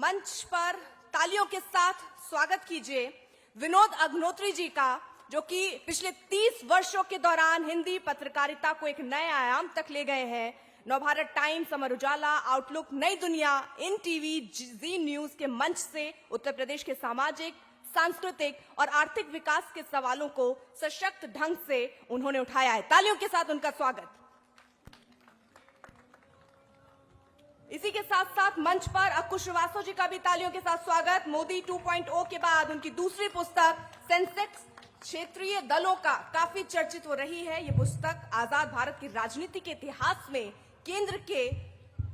मंच पर तालियों के साथ स्वागत कीजिए विनोद अग्निहोत्री जी का, जो कि पिछले 30 वर्षों के दौरान हिंदी पत्रकारिता को एक नए आयाम तक ले गए हैं। नवभारत टाइम्स, अमर उजाला, आउटलुक, नई दुनिया, इन टीवी, जी न्यूज के मंच से उत्तर प्रदेश के सामाजिक, सांस्कृतिक और आर्थिक विकास के सवालों को सशक्त ढंग से उन्होंने उठाया है। तालियों के साथ उनका स्वागत। इसी के साथ साथ मंच पर अक्कू श्रीवास्तव जी का भी तालियों के साथ स्वागत। मोदी 2.0 के बाद उनकी दूसरी पुस्तक सेंसेक्स क्षेत्रीय दलों का काफी चर्चित हो रही है। ये पुस्तक आजाद भारत की राजनीति के इतिहास में केंद्र के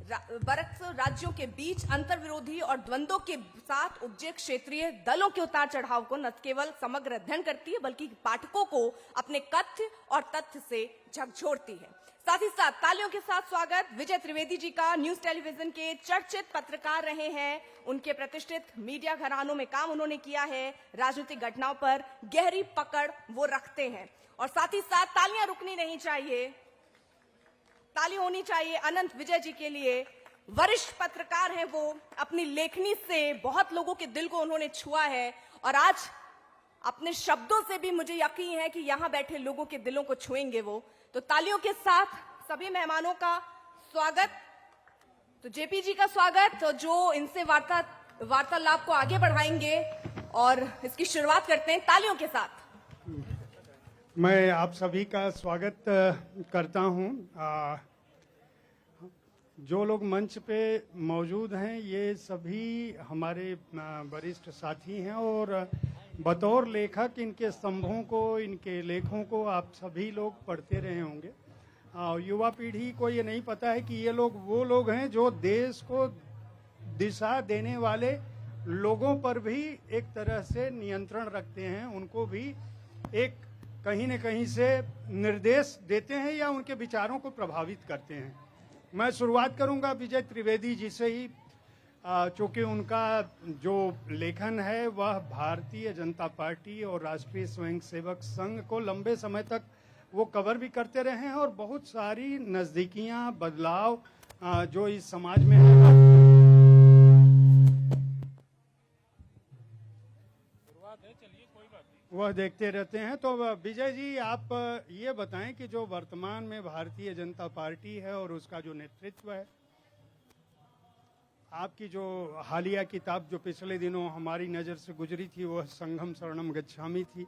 राज्यों के बीच अंतर्विरोधी और द्वंद्वों के साथ उपजे क्षेत्रीय दलों के उतार चढ़ाव को न केवल समग्र अध्ययन करती है, बल्कि पाठकों को अपने कथ्य और तथ्य से झकझोरती है। साथ ही साथ तालियों के साथ स्वागत विजय त्रिवेदी जी का। न्यूज टेलीविजन के चर्चित पत्रकार रहे हैं, उनके प्रतिष्ठित मीडिया घरानों में काम उन्होंने किया है, राजनीतिक घटनाओं पर गहरी पकड़ वो रखते हैं। और साथ ही साथ तालियां रुकनी नहीं चाहिए, ताली होनी चाहिए अनंत विजय जी के लिए। वरिष्ठ पत्रकार हैं वो, अपनी लेखनी से बहुत लोगों के दिल को उन्होंने छुआ है और आज अपने शब्दों से भी मुझे यकीन है कि यहां बैठे लोगों के दिलों को छुएंगे वो। तो तालियों के साथ सभी मेहमानों का स्वागत। तो जेपी जी का स्वागत, तो जो इनसे वार्तालाप को आगे बढ़ाएंगे और इसकी शुरुआत करते हैं तालियों के साथ। मैं आप सभी का स्वागत करता हूं। जो लोग मंच पे मौजूद हैं ये सभी हमारे वरिष्ठ साथी हैं और बतौर लेखक इनके स्तंभों को, इनके लेखों को आप सभी लोग पढ़ते रहे होंगे। युवा पीढ़ी को ये नहीं पता है कि ये लोग वो लोग हैं जो देश को दिशा देने वाले लोगों पर भी एक तरह से नियंत्रण रखते हैं, उनको भी एक कहीं न कहीं से निर्देश देते हैं या उनके विचारों को प्रभावित करते हैं। मैं शुरुआत करूंगा विजय त्रिवेदी जी से ही, चूंकि उनका जो लेखन है वह भारतीय जनता पार्टी और राष्ट्रीय स्वयंसेवक संघ को लंबे समय तक वो कवर भी करते रहे हैं और बहुत सारी नजदीकियां, बदलाव जो इस समाज में है वह देखते रहते हैं। तो विजय जी, आप ये बताएं कि जो वर्तमान में भारतीय जनता पार्टी है और उसका जो नेतृत्व है, आपकी जो हालिया किताब जो पिछले दिनों हमारी नज़र से गुजरी थी वह संघम शरणम गच्छामि थी,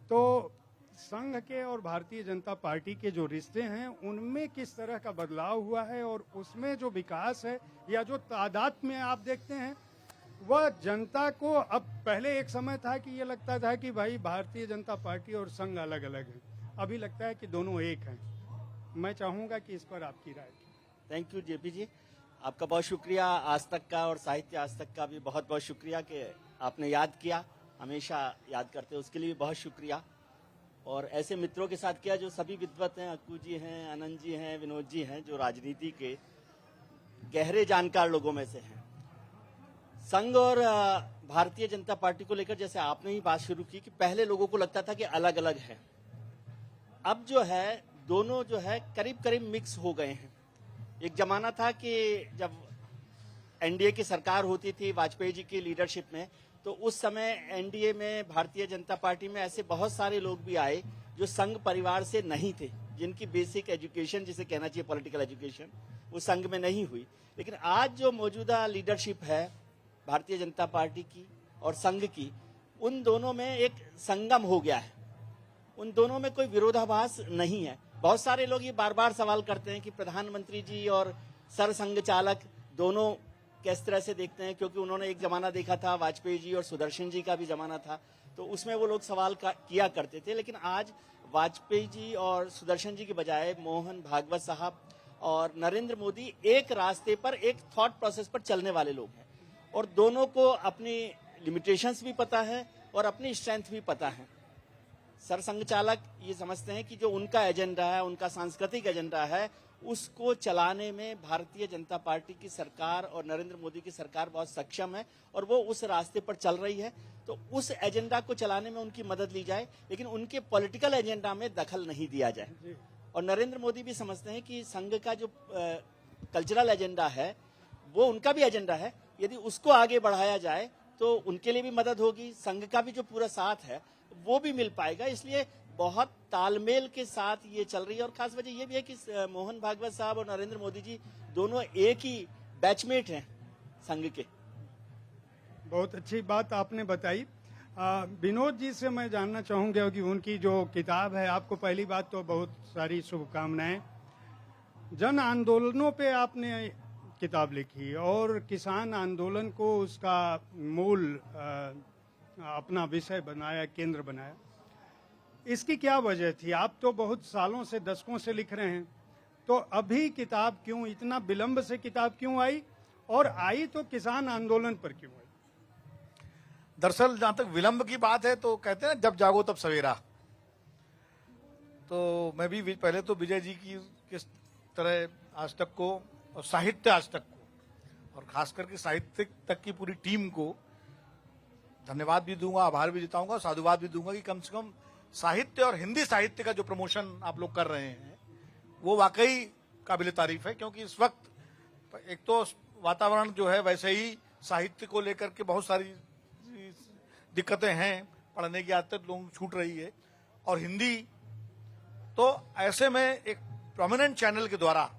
तो संघ के और भारतीय जनता पार्टी के जो रिश्ते हैं उनमें किस तरह का बदलाव हुआ है और उसमें जो विकास है या जो तादाद में आप देखते हैं वह जनता को, अब पहले एक समय था कि ये लगता था कि भाई भारतीय जनता पार्टी और संघ अलग अलग है, अभी लगता है कि दोनों एक हैं। मैं चाहूँगा कि इस पर आपकी राय। थैंक यू जेपी जी, आपका बहुत शुक्रिया। आज तक का और साहित्य आज तक का भी बहुत बहुत शुक्रिया कि आपने याद किया, हमेशा याद करते हैं, उसके लिए भी बहुत शुक्रिया। और ऐसे मित्रों के साथ किया जो सभी विद्वत हैं, अक्कू जी हैं, आनंद जी हैं, विनोद जी हैं, जो राजनीति के गहरे जानकार लोगों में से हैं। संघ और भारतीय जनता पार्टी को लेकर जैसे आपने ही बात शुरू की कि पहले लोगों को लगता था कि अलग अलग है, अब जो है दोनों जो है करीब करीब मिक्स हो गए हैं। एक जमाना था कि जब एनडीए की सरकार होती थी वाजपेयी जी की लीडरशिप में, तो उस समय एनडीए में भारतीय जनता पार्टी में ऐसे बहुत सारे लोग भी आए जो संघ परिवार से नहीं थे, जिनकी बेसिक एजुकेशन जिसे कहना चाहिए पॉलिटिकल एजुकेशन वो संघ में नहीं हुई। लेकिन आज जो मौजूदा लीडरशिप है भारतीय जनता पार्टी की और संघ की, उन दोनों में एक संगम हो गया है, उन दोनों में कोई विरोधाभास नहीं है। बहुत सारे लोग ये बार बार सवाल करते हैं कि प्रधानमंत्री जी और सरसंघ चालक दोनों किस तरह से देखते हैं, क्योंकि उन्होंने एक जमाना देखा था वाजपेयी जी और सुदर्शन जी का भी जमाना था, तो उसमें वो लोग सवाल किया करते थे। लेकिन आज वाजपेयी जी और सुदर्शन जी के बजाय मोहन भागवत साहब और नरेंद्र मोदी एक रास्ते पर, एक थॉट प्रोसेस पर चलने वाले लोग हैं और दोनों को अपनी लिमिटेशंस भी पता है और अपनी स्ट्रेंथ भी पता है। सरसंघ चालक ये समझते हैं कि जो उनका एजेंडा है, उनका सांस्कृतिक एजेंडा है, उसको चलाने में भारतीय जनता पार्टी की सरकार और नरेंद्र मोदी की सरकार बहुत सक्षम है और वो उस रास्ते पर चल रही है। तो उस एजेंडा को चलाने में उनकी मदद ली जाए, लेकिन उनके पॉलिटिकल एजेंडा में दखल नहीं दिया जाए। और नरेंद्र मोदी भी समझते हैं कि संघ का जो कल्चरल एजेंडा है वो उनका भी एजेंडा है, यदि उसको आगे बढ़ाया जाए तो उनके लिए भी मदद होगी, संघ का भी जो पूरा साथ है वो भी मिल पाएगा। इसलिए बहुत तालमेल के साथ ये चल रही है। और खास वजह ये भी है कि मोहन भागवत साहब और नरेंद्र मोदी जी दोनों एक ही बैचमेट हैं संघ के। बहुत अच्छी बात आपने बताई। विनोद जी से मैं जानना चाहूंगा कि उनकी जो किताब है, आपको पहली बात तो बहुत सारी शुभकामनाएं। जन आंदोलनों पे आपने किताब लिखी और किसान आंदोलन को उसका मूल अपना विषय बनाया, केंद्र बनाया। इसकी क्या वजह थी? आप तो बहुत सालों से, दशकों से लिख रहे हैं, तो अभी किताब क्यों, इतना विलंब से किताब क्यों आई, और आई तो किसान आंदोलन पर क्यों आई? दरअसल जहां तक विलंब की बात है तो कहते हैं जब जागो तब सवेरा। तो मैं भी पहले तो विजय जी की किस तरह आज तक को और साहित्य आज तक को और खास करके साहित्य तक की पूरी टीम को धन्यवाद भी दूंगा, आभार भी जताऊंगा, साधुवाद भी दूंगा कि कम से कम साहित्य और हिंदी साहित्य का जो प्रमोशन आप लोग कर रहे हैं वो वाकई काबिल तारीफ है। क्योंकि इस वक्त एक तो वातावरण जो है वैसे ही साहित्य को लेकर के बहुत सारी दिक्कतें हैं, पढ़ने की आदत लोगों छूट रही है, और हिंदी तो ऐसे में एक प्रोमिनेंट चैनल के द्वारा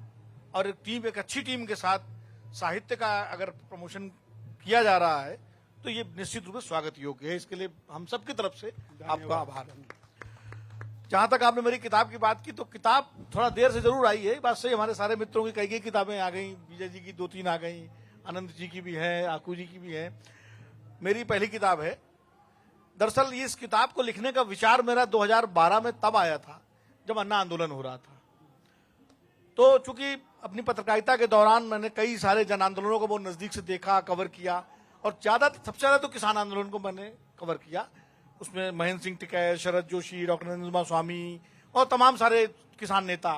और एक अच्छी टीम के साथ साहित्य का अगर प्रमोशन किया जा रहा है तो ये निश्चित रूप से स्वागत योग्य है। इसके लिए हम सबकी तरफ से आपका आभार। जहां तक आपने मेरी किताब की बात की, तो किताब थोड़ा देर से जरूर आई है, बात सही। हमारे सारे मित्रों की कई किताबें आ गई, विजय जी की 2-3 आ गई, अनंत जी की भी है, आकू जी की भी है, मेरी पहली किताब है। दरअसल इस किताब को लिखने का विचार मेरा 2012 में तब आया था जब अन्ना आंदोलन हो रहा था। तो चूंकि अपनी पत्रकारिता के दौरान मैंने कई सारे जन आंदोलनों को बहुत नजदीक से देखा, कवर किया, और सबसे ज्यादा तो किसान आंदोलन को मैंने कवर किया। उसमें महेंद्र सिंह टिकैत, शरद जोशी, डॉक्टर नरेंद्र स्वामी और तमाम सारे किसान नेता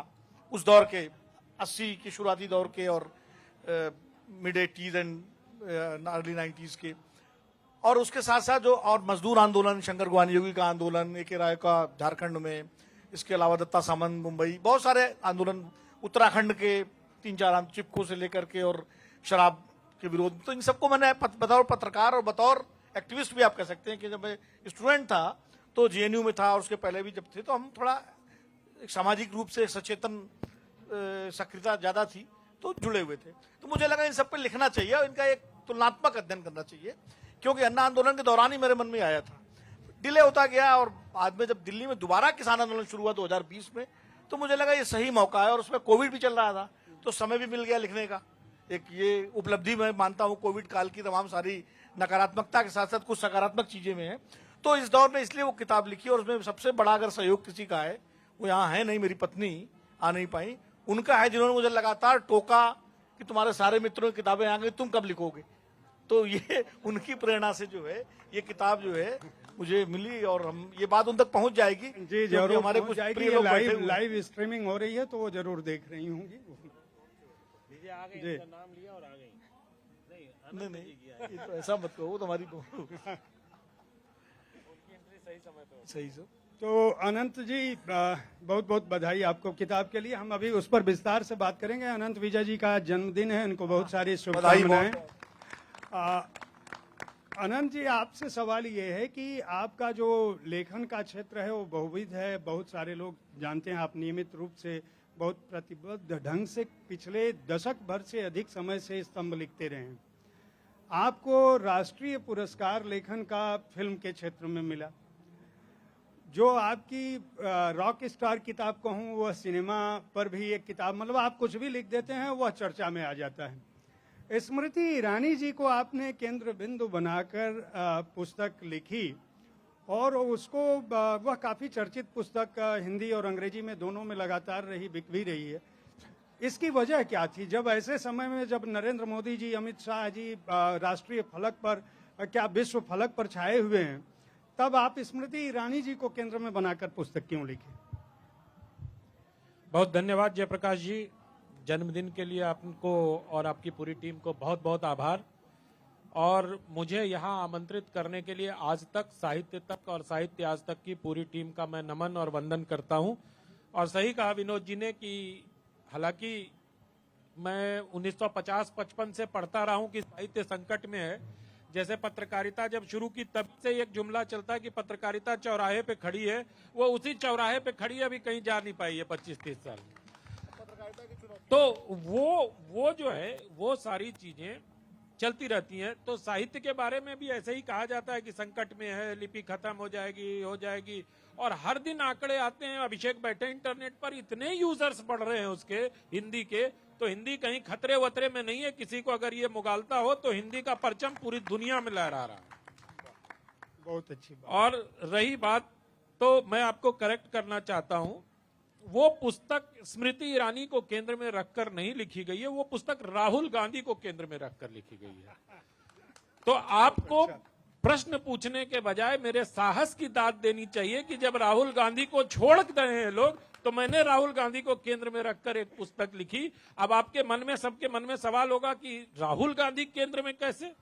उस दौर के 80 के शुरुआती दौर के और mid 80s and early 90s के, और उसके साथ साथ जो और मजदूर आंदोलन, शंकर गुवानी योगी का आंदोलन, ए के राय का झारखंड में, इसके अलावा दत्ता सामंत मुंबई, बहुत सारे आंदोलन, उत्तराखंड के 3-4 चिपको से लेकर के और शराब के विरोध, तो इन सबको मैंने बतौर पत्रकार और बतौर एक्टिविस्ट भी आप कह सकते हैं कि जब मैं स्टूडेंट था तो जेएनयू में था और उसके पहले भी जब थे तो हम थोड़ा एक सामाजिक रूप से सचेतन सक्रियता ज्यादा थी तो जुड़े हुए थे। तो मुझे लगा इन सब पे लिखना चाहिए और इनका एक तुलनात्मक अध्ययन करना चाहिए, क्योंकि अन्ना आंदोलन के दौरान ही मेरे मन में आया था, डिले होता गया, और बाद में जब दिल्ली में दोबारा किसान आंदोलन शुरू हुआ 2020 में, तो मुझे लगा ये सही मौका है, और उसमें कोविड भी चल रहा था तो समय भी मिल गया लिखने का। एक ये उपलब्धि मैं मानता हूं कोविड काल की तमाम सारी नकारात्मकता के साथ साथ कुछ सकारात्मक चीजें में है, तो इस दौर में इसलिए वो किताब लिखी। और उसमें सबसे बड़ा अगर सहयोग किसी का है, वो यहाँ है नहीं, मेरी पत्नी आ नहीं पाई, उनका है, जिन्होंने मुझे लगातार टोका कि तुम्हारे सारे मित्रों की किताबें आ गई, तुम कब लिखोगे। तो ये उनकी प्रेरणा से जो है ये किताब जो है मुझे मिली, और हम ये बात उन तक पहुंच जाएगी। जी जरूर हमारे पहुंच कुछ जाएगी। प्रिय लोग बैठे हुए हैं। लाइव स्ट्रीमिंग हो रही है तो वो जरूर देख रही होंगी। जी नाम लिया और आ गई। नहीं ये तो ऐसा मत कहो, तुम्हारी सही से। तो अनंत जी, बहुत बहुत बधाई आपको किताब के लिए। हम अभी उस पर विस्तार से बात करेंगे। अनंत विजय जी का जन्मदिन है, इनको बहुत सारी शुभकामनाएं। अनंत जी, आपसे सवाल ये है कि आपका जो लेखन का क्षेत्र है वो बहुविध है, बहुत सारे लोग जानते हैं। आप नियमित रूप से बहुत प्रतिबद्ध ढंग से पिछले दशक भर से अधिक समय से स्तंभ लिखते रहे हैं। आपको राष्ट्रीय पुरस्कार लेखन का फिल्म के क्षेत्र में मिला। जो आपकी रॉक स्टार किताब कहूँ, वह सिनेमा पर भी एक किताब, मतलब आप कुछ भी लिख देते हैं वह चर्चा में आ जाता है। स्मृति ईरानी जी को आपने केंद्र बिंदु बनाकर पुस्तक लिखी और उसको वह काफी चर्चित पुस्तक हिंदी और अंग्रेजी में दोनों में लगातार बिक भी रही है। इसकी वजह क्या थी? जब ऐसे समय में जब नरेंद्र मोदी जी, अमित शाह जी राष्ट्रीय फलक पर, क्या विश्व फलक पर छाए हुए हैं, तब आप स्मृति ईरानी जी को केंद्र में बनाकर पुस्तक क्यों लिखे? बहुत धन्यवाद जयप्रकाश जी, जन्मदिन के लिए आपको और आपकी पूरी टीम को बहुत बहुत आभार। और मुझे यहाँ आमंत्रित करने के लिए आज तक, साहित्य तक और साहित्य आज तक की पूरी टीम का मैं नमन और वंदन करता हूँ। और सही कहा विनोद जी ने कि हालांकि मैं 1950-55 से पढ़ता रहा हूं कि साहित्य संकट में है। जैसे पत्रकारिता जब शुरू की तब से एक जुमला चलता है कि पत्रकारिता चौराहे पे खड़ी है, वो उसी चौराहे पे खड़ी है, अभी कहीं जा नहीं पाई है 25-30 साल। तो वो जो है वो सारी चीजें चलती रहती हैं। तो साहित्य के बारे में भी ऐसे ही कहा जाता है कि संकट में है, लिपि खत्म हो जाएगी, और हर दिन आंकड़े आते हैं। अभिषेक बैठे इंटरनेट पर, इतने यूजर्स बढ़ रहे हैं उसके हिंदी के, तो हिंदी कहीं खतरे वतरे में नहीं है। किसी को अगर ये मुगालता हो तो हिंदी का परचम पूरी दुनिया में लहरा रहा है। बहुत अच्छी बात। और रही बात, तो मैं आपको करेक्ट करना चाहता हूं, वो पुस्तक स्मृति ईरानी को केंद्र में रखकर नहीं लिखी गई है, वो पुस्तक राहुल गांधी को केंद्र में रखकर लिखी गई है। तो आपको प्रश्न पूछने के बजाय मेरे साहस की दाद देनी चाहिए कि जब राहुल गांधी को छोड़ रहे हैं लोग, तो मैंने राहुल गांधी को केंद्र में रखकर एक पुस्तक लिखी। अब आपके मन में, सबके मन में सवाल होगा कि राहुल गांधी केंद्र में कैसे?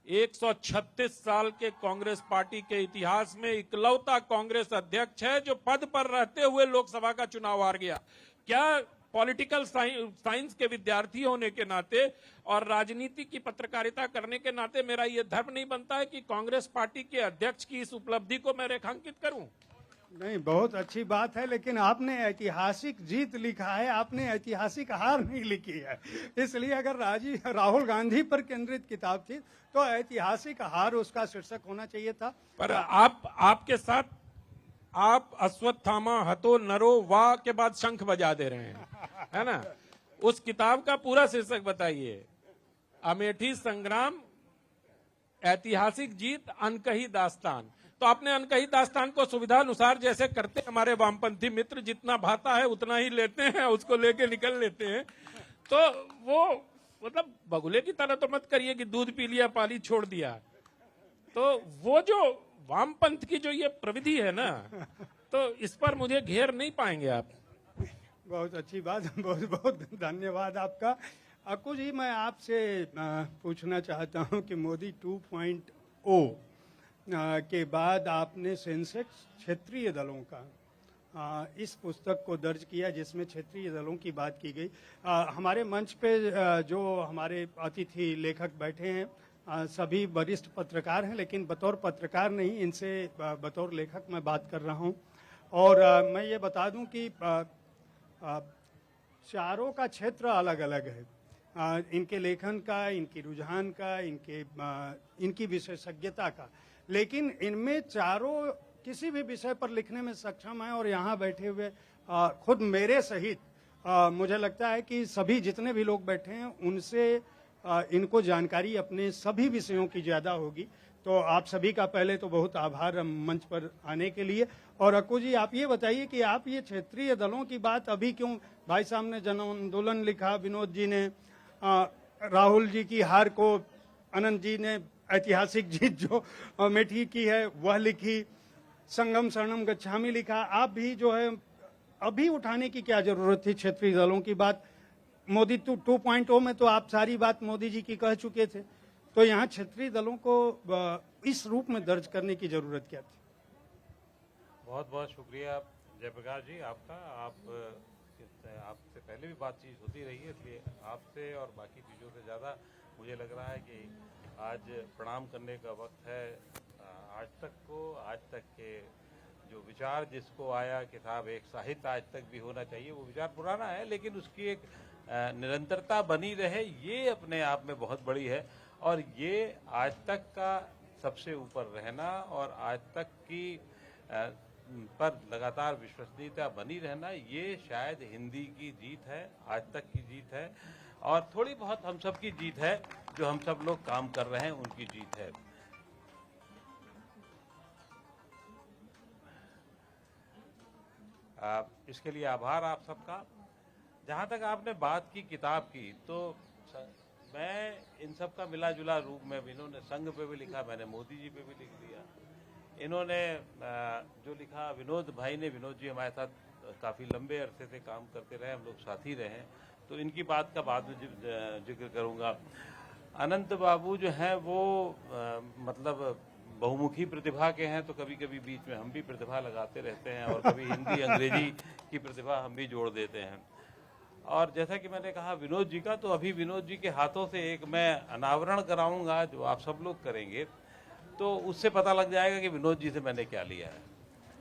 136 साल के कांग्रेस पार्टी के इतिहास में इकलौता कांग्रेस अध्यक्ष है जो पद पर रहते हुए लोकसभा का चुनाव हार गया। क्या पॉलिटिकल साइंस के विद्यार्थी होने के नाते और राजनीति की पत्रकारिता करने के नाते मेरा यह धर्म नहीं बनता है कि कांग्रेस पार्टी के अध्यक्ष की इस उपलब्धि को मैं रेखांकित करूं? नहीं, बहुत अच्छी बात है, लेकिन आपने ऐतिहासिक जीत लिखा है, आपने ऐतिहासिक हार नहीं लिखी है। इसलिए अगर राहुल गांधी पर केंद्रित किताब थी तो ऐतिहासिक हार उसका शीर्षक होना चाहिए था। पर आपके साथ आप अश्वत्थामा हतो नरो वाह के बाद शंख बजा दे रहे हैं, है ना? उस किताब का पूरा शीर्षक बताइए। अमेठी संग्राम, ऐतिहासिक जीत, अनकही दास्तान। तो आपने अनकही दास्तान को सुविधा अनुसार जैसे करते हमारे वामपंथी मित्र, जितना भाता है उतना ही लेते हैं, उसको लेके निकल लेते हैं। तो वो मतलब बगुले की तरह तो मत करिए कि दूध पी लिया पानी छोड़ दिया। तो वो जो वामपंथ की जो ये प्रविधि है ना, तो इस पर मुझे घेर नहीं पाएंगे आप। बहुत अच्छी बात, बहुत बहुत धन्यवाद आपका। अक्कू जी, मैं आपसे पूछना चाहता हूं कि मोदी 2.0 के बाद आपने सेंसेक्स क्षेत्रीय दलों का इस पुस्तक को दर्ज किया जिसमें क्षेत्रीय दलों की बात की गई। हमारे मंच पे जो हमारे अतिथि लेखक बैठे हैं सभी वरिष्ठ पत्रकार हैं, लेकिन बतौर पत्रकार नहीं, इनसे बतौर लेखक मैं बात कर रहा हूं। और मैं ये बता दूं कि चारों का क्षेत्र अलग अलग है, इनके लेखन का, इनकी रुझान का, इनकी विशेषज्ञता का, लेकिन इनमें चारों किसी भी विषय पर लिखने में सक्षम है। और यहाँ बैठे हुए खुद मेरे सहित मुझे लगता है कि सभी जितने भी लोग बैठे हैं उनसे इनको जानकारी अपने सभी विषयों की ज़्यादा होगी। तो आप सभी का पहले तो बहुत आभार मंच पर आने के लिए। और अक्कू जी, आप ये बताइए कि आप ये क्षेत्रीय दलों की बात अभी क्यों, भाई साहब ने जन आंदोलन लिखा, विनोद जी ने राहुल जी की हार को, अनंत जी ने ऐतिहासिक जीत जो अमेठी की है वह लिखी, संगम शरणम गच्छामि लिखा, आप भी जो है अभी उठाने की क्या जरूरत थी क्षेत्रीय दलों की बात? मोदी 2.0 में तो आप सारी बात मोदी जी की कह चुके थे, तो यहाँ क्षेत्रीय दलों को इस रूप में दर्ज करने की जरूरत क्या थी? बहुत बहुत शुक्रिया जयप्रकाश जी आपका। आपसे पहले भी बातचीत होती रही है, इसलिए आपसे और बाकी चीज़ों से ज़्यादा मुझे लग रहा है कि आज प्रणाम करने का वक्त है आज तक को। आज तक के जो विचार जिसको आया कि साहब एक साहित्य आज तक भी होना चाहिए, वो विचार पुराना है, लेकिन उसकी एक निरंतरता बनी रहे, ये अपने आप में बहुत बड़ी है। और ये आज तक का सबसे ऊपर रहना और आज तक की पर लगातार विश्वसनीयता बनी रहना, ये शायद हिंदी की जीत है, आज तक की जीत है, और थोड़ी बहुत हम सब की जीत है, जो हम सब लोग काम कर रहे हैं उनकी जीत है। इसके लिए आभार आप सबका। जहाँ तक आपने बात की किताब की, तो मैं इन सब का मिला जुला रूप में, इन्होंने संघ पे भी लिखा, मैंने मोदी जी पे भी लिख दिया, इन्होंने जो लिखा, विनोद भाई ने, विनोद जी हमारे साथ काफ़ी लंबे अरसे से काम करते रहे, हम लोग साथी रहे, तो इनकी बात का बाद में जिक्र करूँगा। अनंत बाबू जो हैं वो मतलब बहुमुखी प्रतिभा के हैं, तो कभी कभी बीच में हम भी प्रतिभा लगाते रहते हैं और कभी हिंदी अंग्रेजी की प्रतिभा हम भी जोड़ देते हैं। और जैसा कि मैंने कहा विनोद जी का, तो अभी विनोद जी के हाथों से एक मैं अनावरण कराऊंगा जो आप सब लोग करेंगे, तो उससे पता लग जाएगा कि विनोद जी से मैंने क्या लिया है।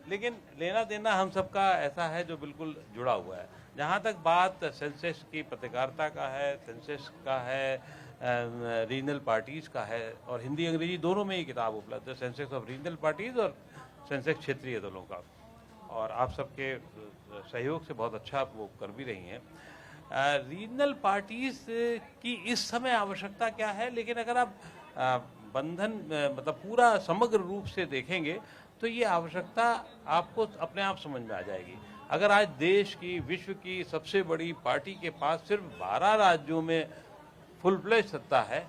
लेकिन लेना देना हम सबका ऐसा है जो बिल्कुल जुड़ा हुआ है। जहाँ तक बात सेंसस की पत्रकारिता का है, सेंसस का है, रीजनल पार्टीज का है, और हिंदी अंग्रेजी दोनों में ही किताब उपलब्ध है, सेंसस ऑफ रीजनल पार्टीज और सेंसस क्षेत्रीय दलों का, और आप सबके सहयोग से बहुत अच्छा वो कर भी रही हैं। रीजनल पार्टीज की इस समय आवश्यकता क्या है, लेकिन अगर आप बंधन मतलब पूरा समग्र रूप से देखेंगे तो ये आवश्यकता आपको अपने आप समझ में आ जाएगी। अगर आज देश की, विश्व की सबसे बड़ी पार्टी के पास सिर्फ 12 राज्यों में फुल फ्लेज सत्ता है,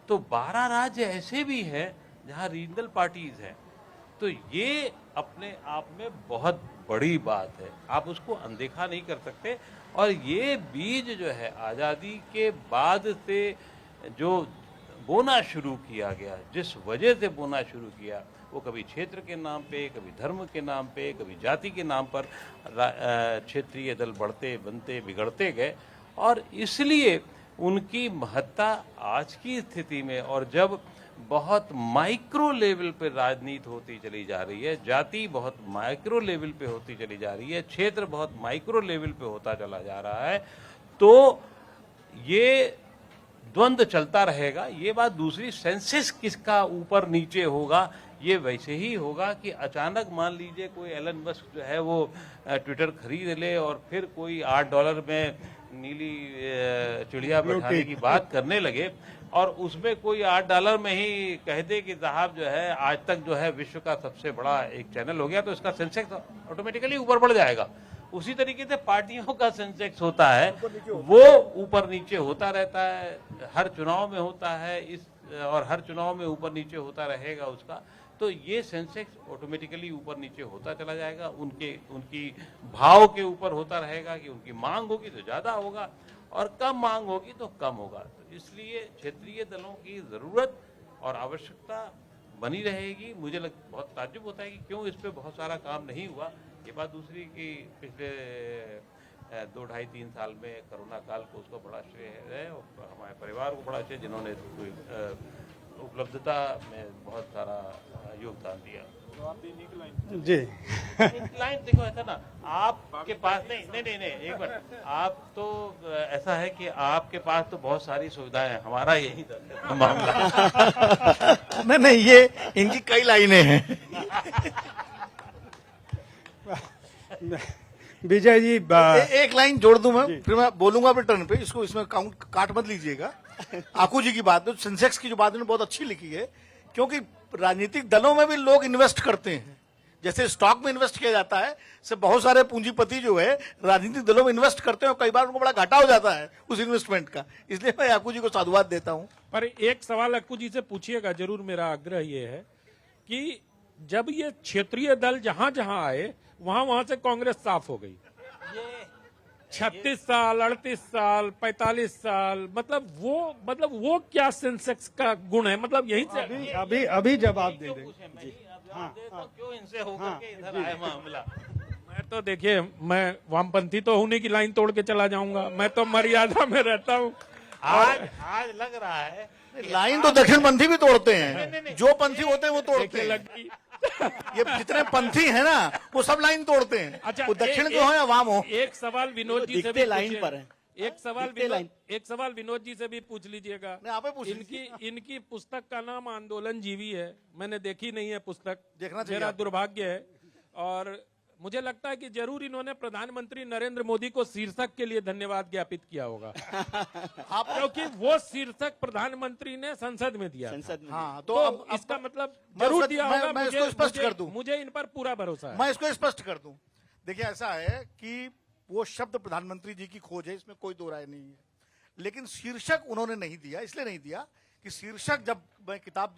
तो 12 राज्य ऐसे भी हैं जहां रीजनल पार्टीज हैं, तो ये अपने आप में बहुत बड़ी बात है, आप उसको अनदेखा नहीं कर सकते। और ये बीज जो है आज़ादी के बाद से जो बोना शुरू किया गया, जिस वजह से बोना शुरू किया, वो कभी क्षेत्र के नाम पे, कभी धर्म के नाम पे, कभी जाति के नाम पर क्षेत्रीय दल बढ़ते बनते बिगड़ते गए, और इसलिए उनकी महत्ता आज की स्थिति में, और जब बहुत माइक्रो लेवल पे राजनीति होती चली जा रही है, जाति बहुत माइक्रो लेवल पे होती चली जा रही है, क्षेत्र बहुत माइक्रो लेवल पे होता चला जा रहा है, तो ये द्वंद्व चलता रहेगा। ये बात दूसरी, सेंसस किसका ऊपर नीचे होगा, ये वैसे ही होगा कि अचानक मान लीजिए कोई एलन मस्क जो है वो ट्विटर खरीद ले और फिर कोई $8 में नीली चिड़िया बैठाने की बात करने लगे, और उसमें कोई $8 में ही कह दे कि साहब जो है आज तक जो है विश्व का सबसे बड़ा एक चैनल हो गया, तो इसका सेंसेक्स ऑटोमेटिकली ऊपर बढ़ जाएगा। उसी तरीके से पार्टियों का सेंसेक्स होता है, वो ऊपर नीचे होता रहता है, हर चुनाव में होता है, और हर चुनाव में ऊपर नीचे होता रहेगा उसका। तो ये सेंसेक्स ऑटोमेटिकली ऊपर नीचे होता चला जाएगा, उनकी भाव के ऊपर होता रहेगा कि उनकी मांग होगी तो ज्यादा होगा और कम मांग होगी तो कम होगा। तो इसलिए क्षेत्रीय दलों की जरूरत और आवश्यकता बनी रहेगी। मुझे बहुत ताज्जुब होता है कि क्यों इस पे बहुत सारा काम नहीं हुआ। ये बात दूसरी कि पिछले 2, 2.5, 3 साल में कोरोना काल को उसका बड़ा श्रेय है, और हमारे परिवार को बड़ा श्रेय, जिन्होंने उपलब्धता में बहुत सारा योगदान दिया। जी लाइन देखो, ऐसा ना आपके पास नहीं, एक मिनट, आप तो ऐसा है कि आपके पास तो बहुत सारी सुविधाएं हैं, हमारा यही मामला नहीं, ये इनकी कई लाइनें हैं। विजय जी एक लाइन जोड़ दूं मैं, फिर मैं बोलूंगा अपने टर्न पे, इसको इसमें काउंट काट मत लीजिएगा। आकू जी की बात, तो सेंसेक्स की जो बात उन्होंने बहुत अच्छी लिखी है, क्योंकि राजनीतिक दलों में भी लोग इन्वेस्ट करते हैं, जैसे स्टॉक में इन्वेस्ट किया जाता है, से बहुत सारे पूंजीपति जो है राजनीतिक दलों में इन्वेस्ट करते हैं, और कई बार उनको बड़ा घाटा हो जाता है उस इन्वेस्टमेंट का। इसलिए मैं आकू जी को साधुवाद देता हूं। पर एक सवाल अक्कू जी से पूछिएगा जरूर, मेरा आग्रह ये है कि जब ये क्षेत्रीय दल जहां जहां आए वहां से कांग्रेस साफ हो गई। 36 साल, 38 साल, 45 साल, मतलब वो क्या सेंसेक्स का गुण है, मतलब यही से अभी जवाब दे दें। क्यों इनसे होकर के इधर आए मामला। मैं तो देखिए, मैं वामपंथी तो होने की लाइन तोड़ के चला जाऊंगा, मैं तो मर्यादा में रहता हूँ। आज लग रहा है लाइन तो दक्षिणपंथी भी तोड़ते हैं, जो पंथी होते हैं वो तोड़ते हैं। लगी ये जितने पंथी हैं ना, वो सब लाइन तोड़ते हैं। अच्छा, वो दक्षिण को हो या वाम हो। एक सवाल विनोद जी से भी लाइन पर है। एक सवाल विनोद जी से भी पूछ लीजिएगा। आप ही पूछ लीजिए। इनकी पुस्तक का नाम आंदोलन जीवी है, मैंने देखी नहीं है पुस्तक, देखना चाहिए मेरा आपको। दुर्भाग्य है, और मुझे लगता है कि जरूर इन्होंने प्रधानमंत्री नरेंद्र मोदी को शीर्षक के लिए धन्यवाद ज्ञापित किया होगा, क्योंकि वो शीर्षक प्रधानमंत्री ने संसद में दिया। हाँ, तो अब इसका मतलब मैं जरूर उसका- दिया मैं- होगा। मैं इसको स्पष्ट कर दूं। मुझे इन पर पूरा भरोसा है। मैं इसको स्पष्ट कर दूं। देखिए, ऐसा है कि वो शब्द प्रधानमंत्री जी की खोज है, इसमें कोई दो राय नहीं है, लेकिन शीर्षक उन्होंने नहीं दिया। इसलिए नहीं दिया कि शीर्षक, जब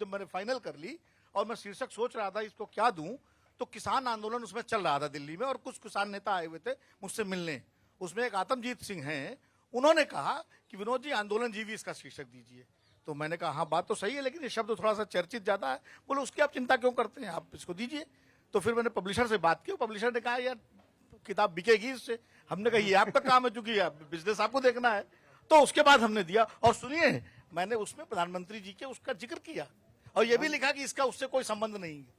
मैंने फाइनल कर ली और मैं शीर्षक सोच रहा था इसको क्या दूं, तो किसान आंदोलन उसमें चल रहा था दिल्ली में, और कुछ किसान नेता आए हुए थे मुझसे मिलने। उसमें एक आत्मजीत सिंह हैं, उन्होंने कहा कि विनोद जी आंदोलन जीवी इसका शीर्षक दीजिए। तो मैंने कहा हाँ, बात तो सही है, लेकिन ये शब्द थोड़ा सा चर्चित ज्यादा है। बोले उसकी आप चिंता क्यों करते हैं, आप इसको दीजिए। तो फिर मैंने पब्लिशर से बात की, पब्लिशर ने कहा यार किताब बिकेगी इससे, हमने कहा ये आपका काम है, चूंकि बिजनेस आपको देखना है, तो उसके बाद हमने दिया। और सुनिए, मैंने उसमें प्रधानमंत्री जी के उसका जिक्र किया और ये भी लिखा कि इसका उससे कोई संबंध नहीं है।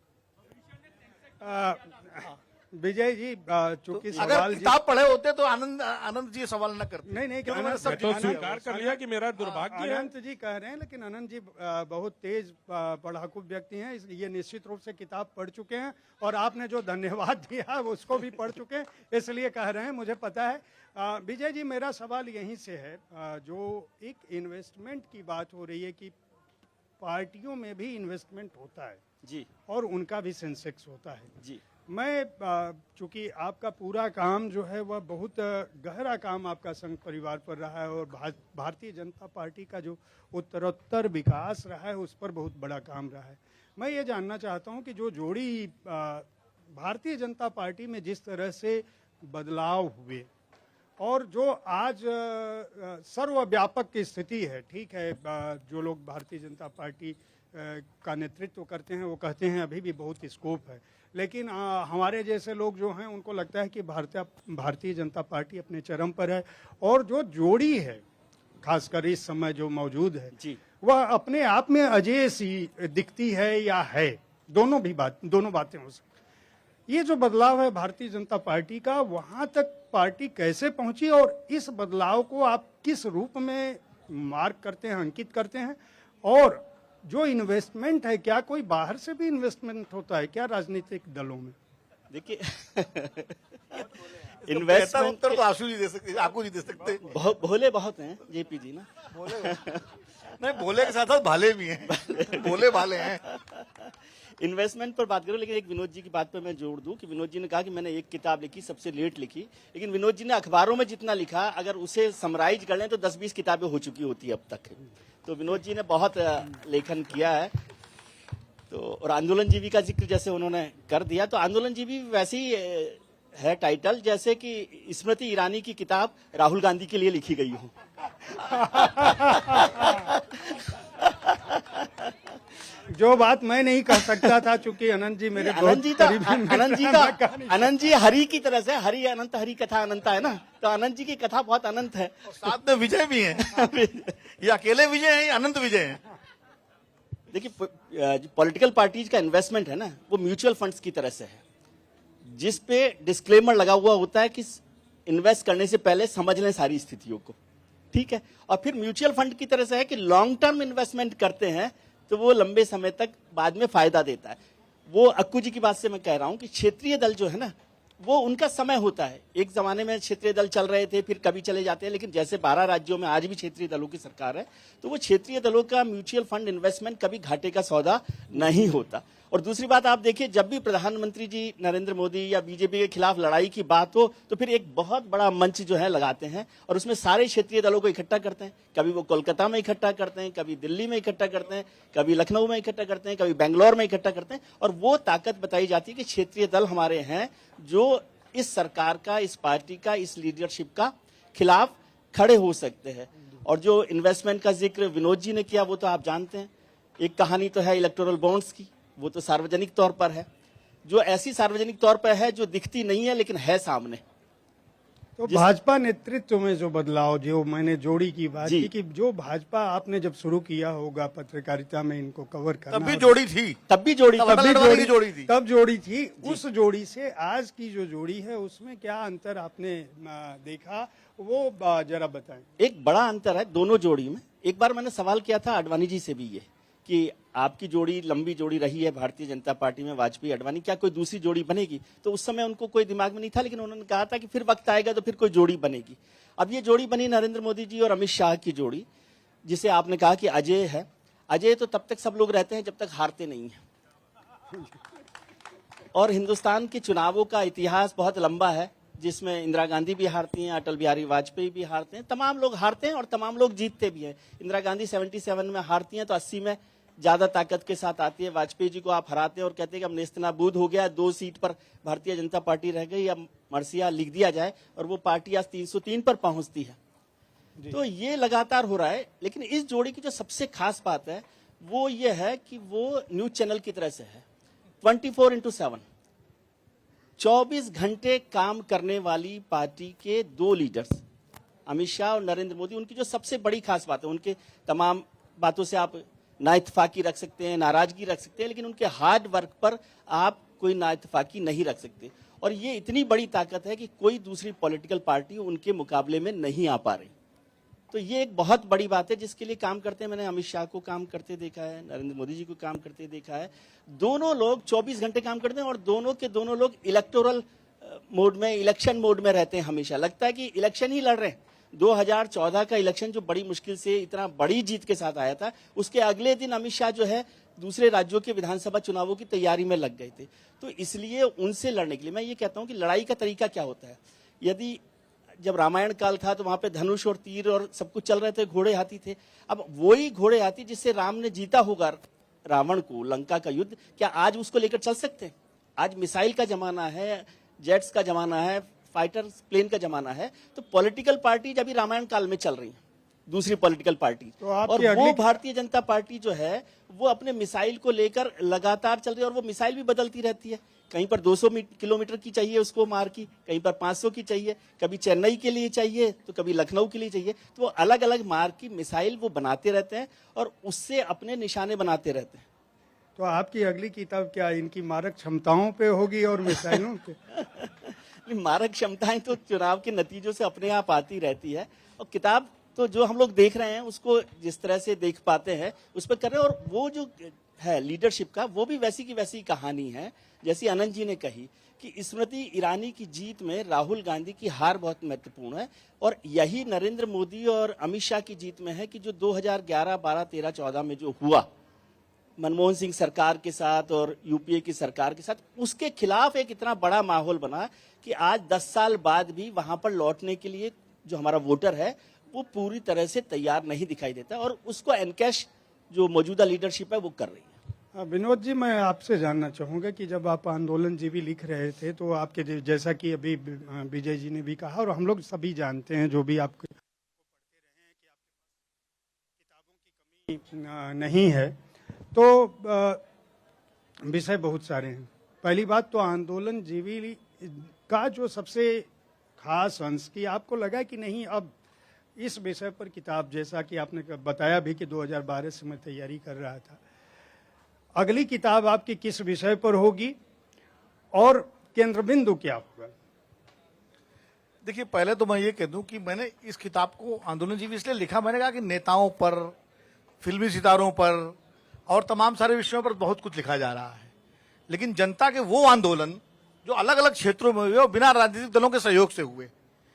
विजय जी, चूंकि अगर सवाल किताब पढ़े होते तो आनंद जी सवाल न करते। नहीं, क्योंकि मैंने सब तो स्वीकार कर लिया कि मेरा दुर्भाग्य है। अनंत जी कह रहे हैं, लेकिन अनंत जी बहुत तेज पढ़ाकू व्यक्ति हैं, ये निश्चित रूप से किताब पढ़ चुके हैं और आपने जो धन्यवाद दिया है उसको भी पढ़ चुके हैं, इसलिए कह रहे हैं, मुझे पता है। विजय जी, मेरा सवाल यहीं से है, जो एक इन्वेस्टमेंट की बात हो रही है कि पार्टियों में भी इन्वेस्टमेंट होता है जी और उनका भी सेंसेक्स होता है जी। मैं चूंकि आपका पूरा काम जो है वह बहुत गहरा काम आपका संघ परिवार पर रहा है और भारतीय जनता पार्टी का जो उत्तरोत्तर विकास रहा है उस पर बहुत बड़ा काम रहा है। मैं ये जानना चाहता हूं कि जो जोड़ी भारतीय जनता पार्टी में जिस तरह से बदलाव हुए और जो आज सर्वव्यापक की स्थिति है, ठीक है, जो लोग भारतीय जनता पार्टी का नेतृत्व करते हैं वो कहते हैं अभी भी बहुत स्कोप है, लेकिन हमारे जैसे लोग जो हैं उनको लगता है कि भारतीय जनता पार्टी अपने चरम पर है और जो जोड़ी है खासकर इस समय जो मौजूद है जी। वह अपने आप में अजेय सी दिखती है या है, दोनों बातें हो सकती। ये जो बदलाव है भारतीय जनता पार्टी का, वहां तक पार्टी कैसे पहुंची और इस बदलाव को आप किस रूप में मार्क करते हैं, अंकित करते हैं? और जो इन्वेस्टमेंट है, क्या कोई बाहर से भी इन्वेस्टमेंट होता है क्या राजनीतिक दलों में? देखिए, इन्वेस्टमेंट उत्तर तो आशु जी दे सकते, आपको नहीं दे सकते। भोले बहुत हैं जेपी जी ना। नहीं, भोले के साथ साथ भाले भी हैं, भोले भाले हैं। इन्वेस्टमेंट पर बात करूं, लेकिन एक विनोद जी की बात पर मैं जोड़ दूं कि विनोद जी ने कहा कि मैंने एक किताब लिखी, सबसे लेट लिखी, लेकिन विनोद जी ने अखबारों में जितना लिखा अगर उसे समराइज कर लें तो 10-20 किताबें हो चुकी होती अब तक। तो विनोद जी ने बहुत लेखन किया है। तो और आंदोलन जीवी का जिक्र जैसे उन्होंने कर दिया, तो आंदोलन जीवी वैसे ही है टाइटल जैसे कि स्मृति ईरानी की किताब राहुल गांधी के लिए लिखी गई हो। जो बात मैं नहीं कह सकता था, चूंकि अनंत जी मेरे अनंत जी हरि की तरह से, हरि अनंत, हरि कथा अनंत है ना, तो अनंत जी की कथा बहुत अनंत है। साथ में विजय भी हैं। ये अकेले विजय हैं या अनंत विजय हैं? देखिए, पॉलिटिकल पार्टीज का इन्वेस्टमेंट है ना, वो म्यूचुअल फंड्स की तरह से है, जिस पे डिस्क्लेमर लगा हुआ होता है कि इन्वेस्ट करने से पहले समझ लें सारी स्थितियों को, ठीक है। और फिर म्यूचुअल फंड की तरह से है कि लॉन्ग टर्म इन्वेस्टमेंट करते हैं तो वो लंबे समय तक बाद में फायदा देता है। वो अक्कू जी की बात से मैं कह रहा हूं कि क्षेत्रीय दल जो है ना, वो उनका समय होता है। एक जमाने में क्षेत्रीय दल चल रहे थे, फिर कभी चले जाते हैं, लेकिन जैसे 12 राज्यों में आज भी क्षेत्रीय दलों की सरकार है, तो वो क्षेत्रीय दलों का म्यूचुअल फंड इन्वेस्टमेंट कभी घाटे का सौदा नहीं होता। और दूसरी बात आप देखिए, जब भी प्रधानमंत्री जी नरेंद्र मोदी या बीजेपी के खिलाफ लड़ाई की बात हो तो फिर एक बहुत बड़ा मंच जो है लगाते हैं और उसमें सारे क्षेत्रीय दलों को इकट्ठा करते हैं। कभी वो कोलकाता में इकट्ठा करते हैं, कभी दिल्ली में इकट्ठा करते हैं, कभी लखनऊ में इकट्ठा करते हैं, कभी बेंगलोर में इकट्ठा करते हैं, और वो ताकत बताई जाती है कि क्षेत्रीय दल हमारे हैं जो इस सरकार का, इस पार्टी का, इस लीडरशिप का खिलाफ खड़े हो सकते हैं। और जो इन्वेस्टमेंट का जिक्र विनोद जी ने किया वो तो आप जानते हैं। एक कहानी तो है इलेक्टोरल बॉन्ड्स की, वो तो सार्वजनिक तौर पर है, जो ऐसी सार्वजनिक तौर पर है जो दिखती नहीं है लेकिन है सामने। तो भाजपा नेतृत्व में जो बदलाव, जो मैंने जोड़ी की बात की कि जो भाजपा आपने जब शुरू किया होगा पत्रकारिता में इनको कवर करना, तब भी जोड़ी थी, तब जोड़ी थी। उस जोड़ी से आज की जो जोड़ी है उसमें क्या अंतर आपने देखा, वो जरा बताएं। एक बड़ा अंतर है दोनों जोड़ी में। एक बार मैंने सवाल किया था आडवाणी जी से भी ये कि आपकी जोड़ी लंबी जोड़ी रही है भारतीय जनता पार्टी में, वाजपेयी आडवाणी, क्या कोई दूसरी जोड़ी बनेगी? तो उस समय उनको कोई दिमाग में नहीं था, लेकिन उन्होंने कहा था कि फिर वक्त आएगा तो फिर कोई जोड़ी बनेगी। अब ये जोड़ी बनी नरेंद्र मोदी जी और अमित शाह की जोड़ी, जिसे आपने कहा कि अजय है। अजय तो तब तक सब लोग रहते हैं जब तक हारते नहीं है। और हिंदुस्तान के चुनावों का इतिहास बहुत लंबा है, जिसमें इंदिरा गांधी भी हारती हैं, अटल बिहारी वाजपेयी भी हारते हैं, तमाम लोग हारते हैं और तमाम लोग जीतते भी हैं। इंदिरा गांधी 77 में हारती हैं तो 80 में ज्यादा ताकत के साथ आती है। वाजपेयी जी को आप हराते हैं और कहते हैं कि अब नेस्तनाबूद हो गया, 2 सीट पर भारतीय जनता पार्टी रह गई, अब मर्सिया लिख दिया जाए, और वो पार्टी आज 303 पर पहुंचती है। तो ये लगातार हो रहा है। लेकिन इस जोड़ी की जो सबसे खास बात है वो ये है कि वो न्यूज चैनल की तरह से है, 24/7। 24 घंटे काम करने वाली पार्टी के दो लीडर्स, अमित शाह और नरेंद्र मोदी, उनकी जो सबसे बड़ी खास बात है, उनके तमाम बातों से आप ना इत्तेफाकी रख सकते हैं, नाराजगी रख सकते हैं, लेकिन उनके हार्ड वर्क पर आप कोई ना इत्तेफाकी नहीं रख सकते। और ये इतनी बड़ी ताकत है कि कोई दूसरी पॉलिटिकल पार्टी उनके मुकाबले में नहीं आ पा रही। तो ये एक बहुत बड़ी बात है जिसके लिए काम करते हैं। मैंने अमित शाह को काम करते देखा है, नरेंद्र मोदी जी को काम करते देखा है। दोनों लोग 24 घंटे काम करते हैं और दोनों के दोनों लोग इलेक्टोरल मोड में, इलेक्शन मोड में रहते हैं हमेशा। लगता है कि इलेक्शन ही लड़ रहे हैं। 2014 का इलेक्शन जो बड़ी मुश्किल से इतना बड़ी जीत के साथ आया था, उसके अगले दिन अमित शाह जो है दूसरे राज्यों के विधानसभा चुनावों की तैयारी में लग गए थे। तो इसलिए उनसे लड़ने के लिए मैं ये कहता हूं कि लड़ाई का तरीका क्या होता है। यदि जब रामायण काल था तो वहां पे धनुष और तीर और सब कुछ चल रहे थे, घोड़े हाथी थे। अब वही घोड़े हाथी जिससे राम ने जीता होगा रावण को, लंका का युद्ध, क्या आज उसको लेकर चल सकते हैं? आज मिसाइल का जमाना है, जेट्स का जमाना है, फाइटर प्लेन का जमाना है। तो पॉलिटिकल पार्टी अभी रामायण काल में चल रही है, दूसरी पॉलिटिकल पार्टी। तो और वो भारतीय जनता पार्टी जो है वो अपने मिसाइल को लेकर लगातार चल रही है और वो मिसाइल भी बदलती रहती है। कहीं पर 200 किलोमीटर की चाहिए उसको मार की, कहीं पर 500 की चाहिए, कभी चेन्नई के लिए चाहिए तो कभी लखनऊ के लिए चाहिए। तो वो अलग अलग मार्क की मिसाइल वो बनाते रहते हैं और उससे अपने निशाने बनाते रहते हैं। तो आपकी अगली किताब क्या इनकी मारक क्षमताओं पे होगी और मिसाइलों पे? मारक क्षमताएं तो चुनाव के नतीजों से अपने आप आती रहती है। और किताब तो जो हम लोग देख रहे हैं उसको जिस तरह से देख पाते हैं उस पर कर रहे हैं। और वो जो है लीडरशिप का, वो भी वैसी की वैसी कहानी है जैसी अनंत जी ने कही कि स्मृति ईरानी की जीत में राहुल गांधी की हार बहुत महत्वपूर्ण है। और यही नरेंद्र मोदी और अमित शाह की जीत में है कि जो 2011, 12, 13, 14 में जो हुआ मनमोहन सिंह सरकार के साथ और यूपीए की सरकार के साथ, उसके खिलाफ एक इतना बड़ा माहौल बना कि आज 10 साल बाद भी वहां पर लौटने के लिए जो हमारा वोटर है वो पूरी तरह से तैयार नहीं दिखाई देता और उसको एनकैश जो मौजूदा लीडरशिप है वो कर रही है। विनोद जी, मैं आपसे जानना चाहूंगा कि जब आप आंदोलन जीवी लिख रहे थे तो आपके जैसा कि अभी विजय जी ने भी कहा और हम लोग सभी जानते हैं जो भी आपको पढ़ते रहे हैं कि आपके पास किताबों की कमी नहीं है। तो विषय बहुत सारे हैं। पहली बात तो आंदोलन जीवी का जो सबसे खास अंश कि आपको लगा कि नहीं अब इस विषय पर किताब, जैसा कि आपने बताया भी कि 2012 से मैं तैयारी कर रहा था, अगली किताब आपकी किस विषय पर होगी और केंद्र बिंदु क्या होगा? देखिए, पहले तो मैं ये कह दूं कि मैंने इस किताब को आंदोलन जीवी इसलिए लिखा, मैंने कहा कि नेताओं पर, फिल्मी सितारों पर और तमाम सारे विषयों पर बहुत कुछ लिखा जा रहा है, लेकिन जनता के वो आंदोलन जो अलग अलग क्षेत्रों में हुए और बिना राजनीतिक दलों के सहयोग से हुए,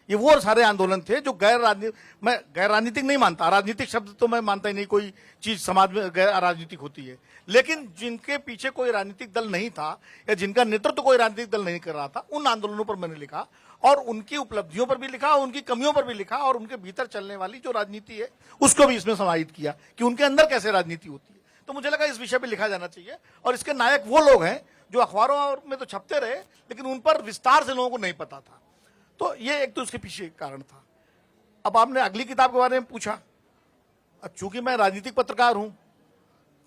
ये वो सारे आंदोलन थे जो मैं गैर राजनीतिक नहीं मानता, राजनीतिक शब्द तो मैं मानता ही नहीं, कोई चीज समाज में गैर राजनीतिक होती है, लेकिन जिनके पीछे कोई राजनीतिक दल नहीं था या जिनका नेतृत्व कोई राजनीतिक दल नहीं कर रहा था, उन आंदोलनों पर मैंने लिखा और उनकी उपलब्धियों पर भी लिखा, उनकी कमियों पर भी लिखा और उनके भीतर चलने वाली जो राजनीति है उसको भी इसमें समाहित किया कि उनके अंदर कैसे राजनीति होती है। तो मुझे लगा इस विषय पर लिखा जाना चाहिए और इसके नायक वो लोग हैं जो अखबारों में तो छपते रहे लेकिन उन पर विस्तार से लोगों को नहीं पता था। तो ये एक तो उसके पीछे कारण था। अब आपने अगली किताब के बारे में पूछा, चूंकि मैं राजनीतिक पत्रकार हूं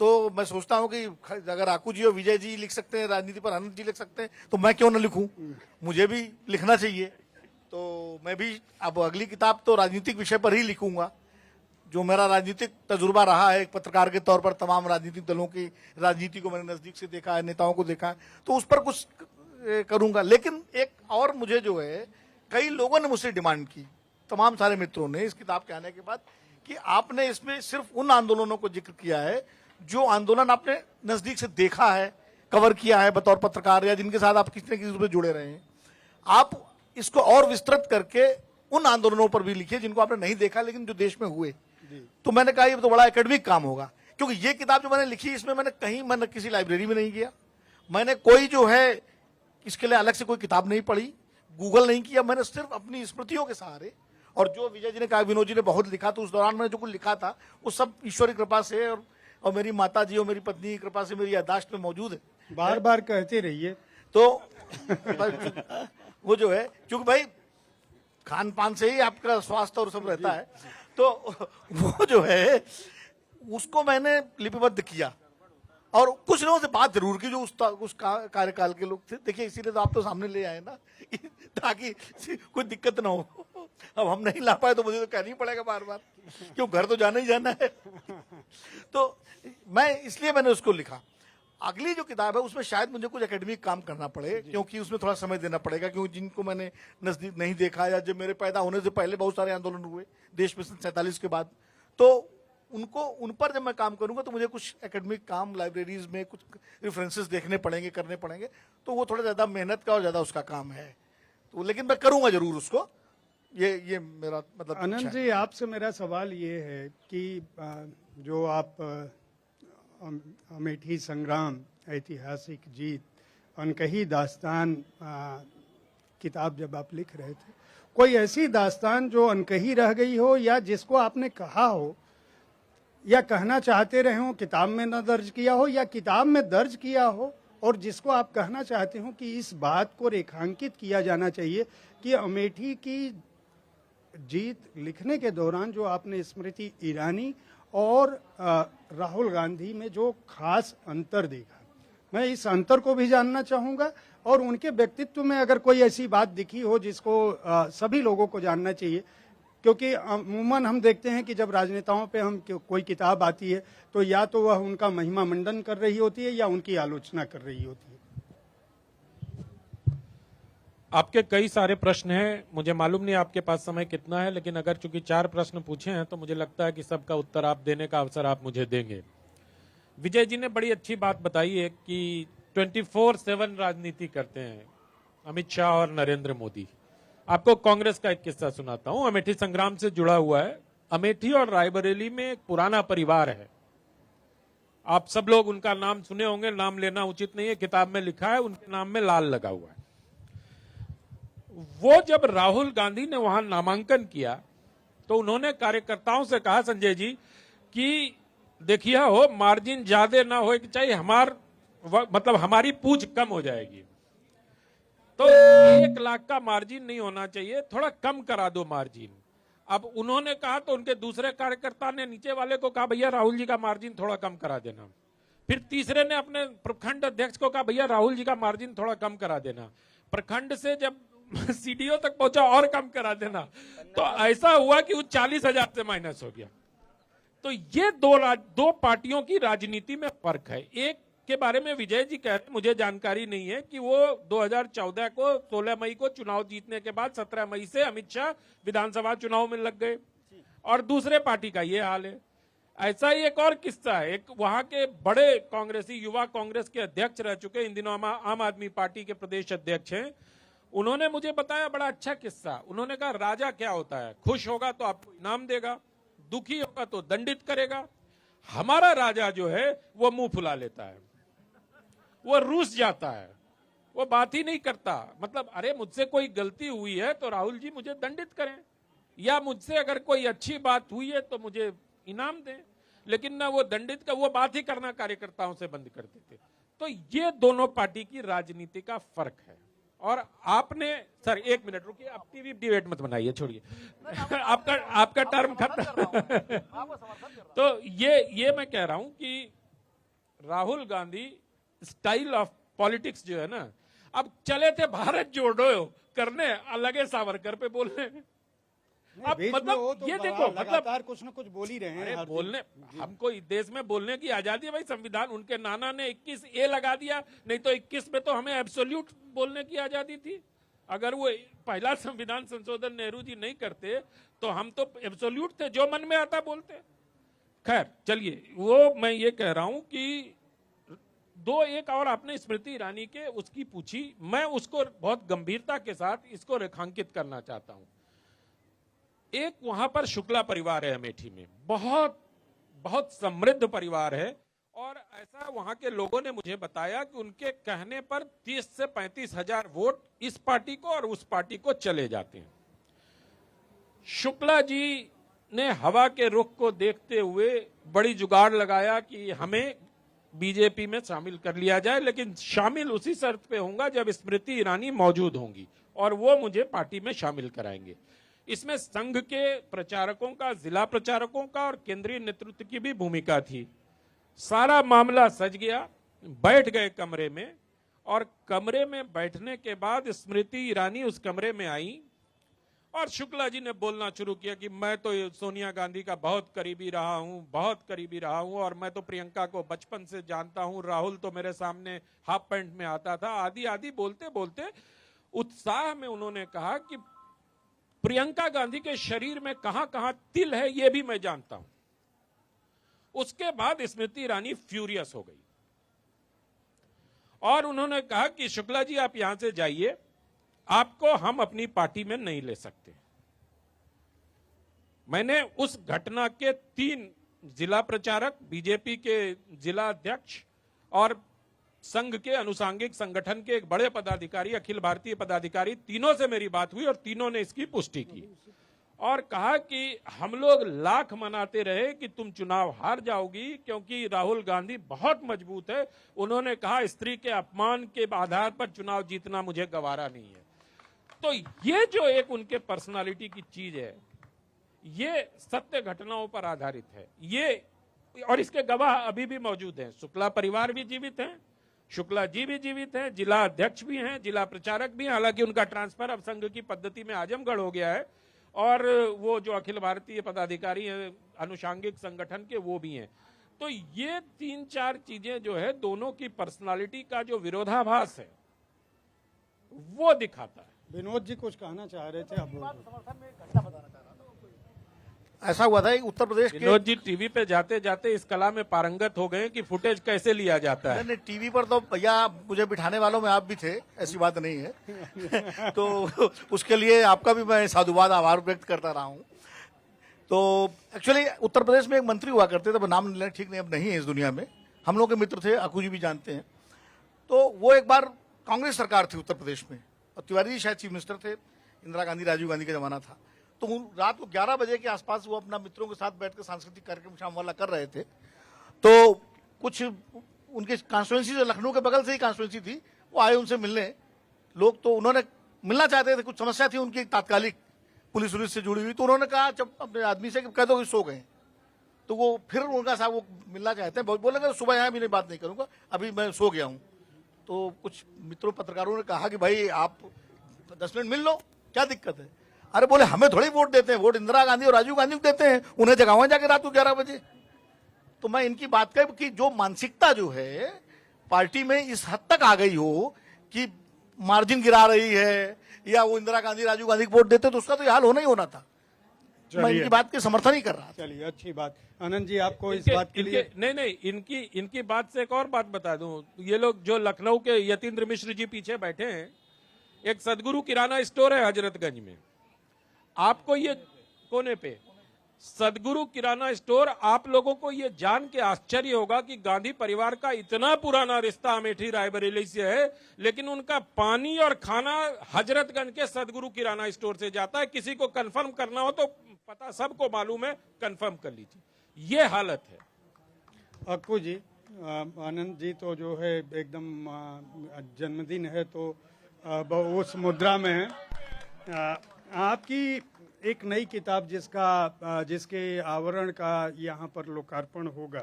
तो मैं सोचता हूं कि अगर आकू जी और विजय जी लिख सकते हैं राजनीति पर, अनंत जी लिख सकते हैं, तो मैं क्यों न लिखूं, मुझे भी लिखना चाहिए। तो मैं भी अब अगली किताब तो राजनीतिक विषय पर ही लिखूंगा। जो मेरा राजनीतिक तजुर्बा रहा है एक पत्रकार के तौर पर, तमाम राजनीतिक दलों की राजनीति को मैंने नजदीक से देखा है, नेताओं को देखा है, तो उस पर कुछ करूंगा। लेकिन एक और मुझे जो है, कई लोगों ने मुझसे डिमांड की, तमाम सारे मित्रों ने, इस किताब के आने के बाद, कि आपने इसमें सिर्फ उन आंदोलनों को जिक्र किया है जो आंदोलन आपने नजदीक से देखा है, कवर किया है बतौर पत्रकार, या जिनके साथ आप किसी न किसी रूप में जुड़े रहे हैं। आप इसको और विस्तृत करके उन आंदोलनों पर भी लिखिए जिनको आपने नहीं देखा लेकिन जो देश में हुए। तो मैंने कहा ये तो बड़ा एकेडमिक काम होगा, क्योंकि ये किताब जो मैंने लिखी इसमें मैंने किसी लाइब्रेरी में नहीं गया, मैंने कोई जो है इसके लिए अलग से कोई किताब नहीं पढ़ी, गूगल नहीं किया, मैंने सिर्फ अपनी स्मृतियों के सहारे, और जो विजय जी ने कहा, विनोद जी ने बहुत लिखा, तो उस दौरान मैंने जो कुछ लिखा था वो सब ईश्वरी कृपा से और मेरी माता जी और मेरी पत्नी की कृपा से मेरी याददाश्त में मौजूद है। बार बार कहते रहिए। तो वो जो है, क्योंकि भाई खान पान से ही आपका स्वास्थ्य और सब रहता है, तो वो जो है उसको मैंने लिपिबद्ध किया और कुछ लोगों से बात जरूर की जो उस कार्यकाल के लोग थे। देखिए इसीलिए तो आप तो सामने ले आए ना ताकि कोई दिक्कत ना हो। अब हम नहीं ला पाए तो मुझे तो कहना ही पड़ेगा बार बार, क्यों घर तो जाना ही जाना है। तो इसलिए मैंने उसको लिखा। अगली जो किताब है उसमें शायद मुझे कुछ एकेडमिक काम करना पड़े, क्योंकि उसमें थोड़ा समय देना पड़ेगा, क्योंकि जिनको मैंने नजदीक नहीं देखा या जब मेरे पैदा होने से पहले बहुत सारे आंदोलन हुए देश में 47 के बाद, तो उन पर जब मैं काम करूंगा तो मुझे कुछ एकेडमिक काम लाइब्रेरीज में कुछ रेफरेंसेस देखने पड़ेंगे, करने पड़ेंगे, तो वो थोड़ा ज्यादा मेहनत का और ज्यादा उसका काम है। तो लेकिन मैं करूंगा जरूर उसको। ये मेरा मतलब। आनंद जी, आपसे मेरा सवाल ये है कि जो आप अमेठी संग्राम, ऐतिहासिक जीत, अनकही दास्तान किताब जब आप लिख रहे थे, कोई ऐसी दास्तान जो अनकही रह गई हो या जिसको आपने कहा हो या कहना चाहते रहे हो, किताब में न दर्ज किया हो या किताब में दर्ज किया हो, और जिसको आप कहना चाहते हो कि इस बात को रेखांकित किया जाना चाहिए कि अमेठी की जीत लिखने के दौरान जो आपने स्मृति ईरानी और राहुल गांधी में जो खास अंतर देखा, मैं इस अंतर को भी जानना चाहूंगा, और उनके व्यक्तित्व में अगर कोई ऐसी बात दिखी हो जिसको सभी लोगों को जानना चाहिए, क्योंकि अमूमन हम देखते हैं कि जब राजनेताओं पे हम कोई किताब आती है तो या तो वह उनका महिमा मंडन कर रही होती है या उनकी आलोचना कर रही होती है। आपके कई सारे प्रश्न हैं, मुझे मालूम नहीं आपके पास समय कितना है, लेकिन अगर चूंकि 4 प्रश्न पूछे हैं तो मुझे लगता है कि सबका उत्तर आप देने का अवसर आप मुझे देंगे। विजय जी ने बड़ी अच्छी बात बताई है कि 24/7 राजनीति करते हैं अमित शाह और नरेंद्र मोदी। आपको कांग्रेस का एक किस्सा सुनाता हूं, अमेठी संग्राम से जुड़ा हुआ है। अमेठी और रायबरेली में एक पुराना परिवार है, आप सब लोग उनका नाम सुने होंगे, नाम लेना उचित नहीं है, किताब में लिखा है, उनके नाम में लाल लगा हुआ है। वो जब राहुल गांधी ने वहां नामांकन किया तो उन्होंने कार्यकर्ताओं से कहा, संजय जी, कि देखिए हो मार्जिन ज्यादा ना हो कि चाहिए, मतलब हमारी पूंछ कम हो जाएगी, तो 1 लाख का मार्जिन नहीं होना चाहिए, थोड़ा कम करा दो मार्जिन। अब उन्होंने कहा तो उनके दूसरे कार्यकर्ता ने नीचे वाले को कहा, भैया राहुल जी का मार्जिन थोड़ा कम करा देना। फिर तीसरे ने अपने प्रखंड अध्यक्ष को कहा, भैया राहुल जी का मार्जिन थोड़ा कम करा देना। प्रखंड से जब सीडीओ तक पहुंचा और कम करा देना, तो ऐसा हुआ कि वो 40,000 से माइनस हो गया। तो ये दो पार्टियों की राजनीति में फर्क है। एक के बारे में विजय जी कहते हैं, मुझे जानकारी नहीं है, कि वो 2014 को 16 मई को चुनाव जीतने के बाद 17 मई से अमित शाह विधानसभा चुनाव में लग गए, और दूसरे पार्टी का ये हाल है। ऐसा ही एक और किस्सा है, एक वहां के बड़े कांग्रेसी युवा कांग्रेस के अध्यक्ष रह चुके, इन दिनों आम आदमी पार्टी के प्रदेश अध्यक्ष हैं, उन्होंने मुझे बताया बड़ा अच्छा किस्सा। उन्होंने कहा, राजा क्या होता है, खुश होगा तो आपको इनाम देगा, दुखी होगा तो दंडित करेगा। हमारा राजा जो है वो मुंह फुला लेता है, वो रूस जाता है, वो बात ही नहीं करता। मतलब अरे मुझसे कोई गलती हुई है तो राहुल जी मुझे दंडित करें, या मुझसे अगर कोई अच्छी बात हुई है तो मुझे इनाम दें, लेकिन ना वो दंडित का, वो बात ही करना कार्यकर्ताओं से बंद कर देते। तो ये दोनों पार्टी की राजनीति का फर्क है। और आपने, सर 1 मिनट रुकिए, आप टीवी डिबेट मत बनाइए, छोड़िए आपका टर्म खत्म। तो ये मैं कह रहा हूं कि Rahul Gandhi style of politics जो है ना, अब चले थे भारत जोड़ो करने, अलगे सावरकर पे बोलने। अब मतलब ये देखो, मतलब कुछ न कुछ बोल ही रहे हैं। बोलने, हमको इस देश में बोलने की आजादी है भाई, संविधान उनके नाना ने 21A लगा दिया, नहीं तो 21 में तो हमें एब्सोल्यूट बोलने की आजादी थी। अगर वो पहला संविधान संशोधन नेहरू जी नहीं करते तो हम तो एब्सोल्यूट थे, जो मन में आता बोलते। खैर चलिए, वो मैं ये कह रहा हूं कि एक और आपने स्मृति ईरानी के उसकी पूछी, मैं उसको बहुत गंभीरता के साथ इसको रेखांकित करना चाहता हूं। एक वहां पर शुक्ला परिवार है अमेठी में, बहुत बहुत समृद्ध परिवार है, और ऐसा वहां के लोगों ने मुझे बताया कि उनके कहने पर 30 से 35 हजार वोट इस पार्टी को और उस पार्टी को चले जाते हैं। शुक्ला जी ने हवा के रुख को देखते हुए बड़ी जुगाड़ लगाया कि हमें बीजेपी में शामिल कर लिया जाए, लेकिन शामिल उसी शर्त पे होऊंगा जब स्मृति ईरानी मौजूद होंगी और वो मुझे पार्टी में शामिल कराएंगे। इसमें संघ के प्रचारकों का, जिला प्रचारकों का और केंद्रीय नेतृत्व की भी भूमिका थी। सारा मामला सज गया, बैठ गए कमरे में, और कमरे में बैठने के बाद स्मृति ईरानी उस कमरे में आई और शुक्ला जी ने बोलना शुरू किया कि मैं तो सोनिया गांधी का बहुत करीबी रहा हूं, बहुत करीबी रहा हूं, और मैं तो प्रियंका को बचपन से जानता हूं, राहुल तो मेरे सामने हाफ पैंट में आता था, आदि आदि बोलते बोलते उत्साह में उन्होंने कहा कि प्रियंका गांधी के शरीर में कहां कहां तिल है यह भी मैं जानता हूं। उसके बाद स्मृति ईरानी फ्यूरियस हो गई और उन्होंने कहा कि शुक्ला जी आप यहां से जाइए, आपको हम अपनी पार्टी में नहीं ले सकते। मैंने उस घटना के 3 जिला प्रचारक, बीजेपी के जिला अध्यक्ष और संघ के अनुसांगिक संगठन के एक बड़े पदाधिकारी, अखिल भारतीय पदाधिकारी, तीनों से मेरी बात हुई और तीनों ने इसकी पुष्टि की और कहा कि हम लोग लाख मनाते रहे कि तुम चुनाव हार जाओगी क्योंकि राहुल गांधी बहुत मजबूत है। उन्होंने कहा स्त्री के अपमान के आधार पर चुनाव जीतना मुझे गवारा नहीं है। तो ये जो एक उनके पर्सनालिटी की चीज है, ये सत्य घटनाओं पर आधारित है, ये और इसके गवाह अभी भी मौजूद हैं। शुक्ला परिवार भी जीवित हैं, शुक्ला जी भी जीवित हैं, जिला अध्यक्ष भी हैं, जिला प्रचारक भी हैं। हालांकि उनका ट्रांसफर अब संघ की पद्धति में आजमगढ़ हो गया है और वो जो अखिल भारतीय पदाधिकारी हैं अनुषांगिक संगठन के, वो भी हैं। तो ये 3-4 चीजें जो है दोनों की पर्सनालिटी का जो विरोधाभास है वो दिखाता है। विनोद जी कुछ कहना चाह रहे थे, आप बोल ऐसा हुआ था कि उत्तर प्रदेश के विनोद जी टीवी पे जाते जाते इस कला में पारंगत हो गए कि फुटेज कैसे लिया जाता है। नहीं, टीवी पर तो भैया मुझे बिठाने वालों में आप भी थे, ऐसी बात नहीं है। तो उसके लिए आपका भी मैं साधुवाद आभार व्यक्त करता रहा हूं। तो एक्चुअली उत्तर प्रदेश में एक मंत्री हुआ करते थे, नाम लेना ठीक नहीं, अब नहीं है इस दुनिया में, हम लोग के मित्र थे, अकू जी भी जानते हैं। तो वो एक बार कांग्रेस सरकार थी उत्तर प्रदेश में और तिवारी जी शायद चीफ मिनिस्टर थे, इंदिरा गांधी राजीव गांधी का जमाना था। तो रात को 11 बजे के आसपास वो अपना मित्रों के साथ बैठकर सांस्कृतिक कार्यक्रम शाम वाला कर रहे थे। तो कुछ उनके कॉन्स्टिट्यूंसी जो लखनऊ के बगल से ही कॉन्स्टिट्यूंसी थी, वो आए उनसे मिलने लोग। तो उन्होंने मिलना चाहते थे, कुछ समस्या थी उनकी तात्कालिक पुलिस उलिस से जुड़ी हुई। तो उन्होंने कहा जब अपने आदमी से कह दो कि सो गए। तो वो फिर उनका साहब वो मिलना चाहते हैं, बोले सुबह यहाँ भी नहीं बात नहीं करूंगा, अभी मैं सो गया हूँ। तो कुछ मित्रों पत्रकारों ने कहा कि भाई आप 10 मिनट मिल लो, क्या दिक्कत है। अरे बोले हमें थोड़ी वोट देते हैं, वोट इंदिरा गांधी और राजीव गांधी को देते हैं, उन्हें जगाओ जाके रात को 11 बजे। तो मैं इनकी बात कह कि जो मानसिकता जो है पार्टी में इस हद तक आ गई हो कि मार्जिन गिरा रही है या वो इंदिरा गांधी राजीव गांधी को वोट देते, तो उसका तो हाल होना ही होना था। मैं इनकी बात के समर्थन ही कर रहा था। चलिए, अच्छी बात। आनंद जी आपको इस बात के लिए नहीं, इनकी बात से एक और बात बता दूं। ये लोग जो लखनऊ के यतीन्द्र मिश्र जी पीछे बैठे हैं, एक सदगुरु किराना स्टोर है हजरतगंज में, आपको ये कोने पे सदगुरु किराना स्टोर, आप लोगों को ये जान के आश्चर्य होगा कि गांधी परिवार का इतना पुराना रिश्ता अमेठी रायबरेली से है, लेकिन उनका पानी और खाना हजरतगंज के सदगुरु किराना स्टोर से जाता है। किसी को कंफर्म करना हो तो पता सबको मालूम है, कंफर्म कर लीजिए। ये हालत है। अक्कू जी, आनंद जी तो जो है एकदम जन्मदिन है तो उस मुद्रा में है। आपकी एक नई किताब जिसके आवरण का यहाँ पर लोकार्पण होगा,